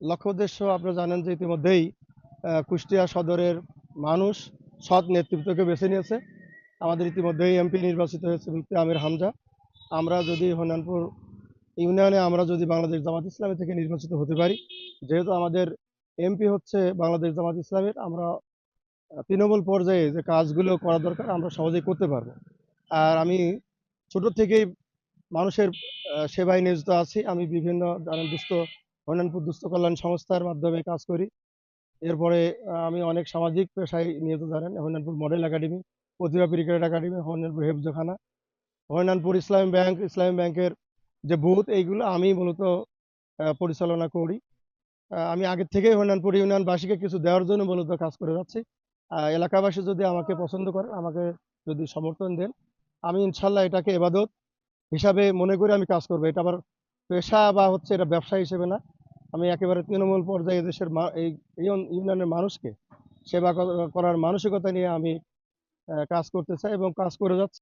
লক্ষ্য উদ্দেশ্য আপনারা জানেন যে ইতিমধ্যেই কুষ্টিয়া সদরের মানুষ সৎ নেতৃত্বকে বেছে নিয়েছে। আমাদের ইতিমধ্যেই এমপি নির্বাচিত হয়েছে মুফতি আমির হামজা। আমরা যদি হরিনানপুর ইউনিয়নে আমরা যদি বাংলাদেশ জামাত ইসলামী থেকে নির্বাচিত হতে পারি, যেহেতু আমাদের এমপি হচ্ছে বাংলাদেশ জামাত ইসলামের, আমরা তৃণমূল পর্যায়ে যে কাজগুলো করা দরকার আমরা সহজেই করতে পারবো। আর আমি ছোট থেকেই মানুষের সেবায় নিয়োজিত আছি। আমি বিভিন্ন জানেন হরিনানপুর দুস্থ কল্যাণ সংস্থার মাধ্যমে কাজ করি। এরপরে আমি অনেক সামাজিক পেশায় নিয়োজিত, জানেন হরিনানপুর মডেল একাডেমি, প্রতিভা ক্রিকেট একাডেমি, হরিনানপুর হেফজখানা, হরিনানপুর ইসলামী ব্যাংকের যে বুথ, এইগুলো আমি মূলত পরিচালনা করি। আমি আগের থেকেই হরিনানপুর ইউনিয়নবাসীকে কিছু দেওয়ার জন্য মূলত কাজ করে যাচ্ছি। এলাকাবাসী যদি আমাকে পছন্দ করেন, আমাকে যদি সমর্থন দেন, আমি ইনশাল্লাহ এটাকে এবাদত হিসাবে মনে করে আমি কাজ করবো। এটা আবার পেশা বা হচ্ছে এটা ব্যবসা হিসেবে না। আমি একেবারে তৃণমূল পর্যায়ে দেশের এই ইউনিয়নের মানুষকে সেবা করার মানসিকতা নিয়ে আমি কাজ করতে চাই এবং কাজ করে যাচ্ছি।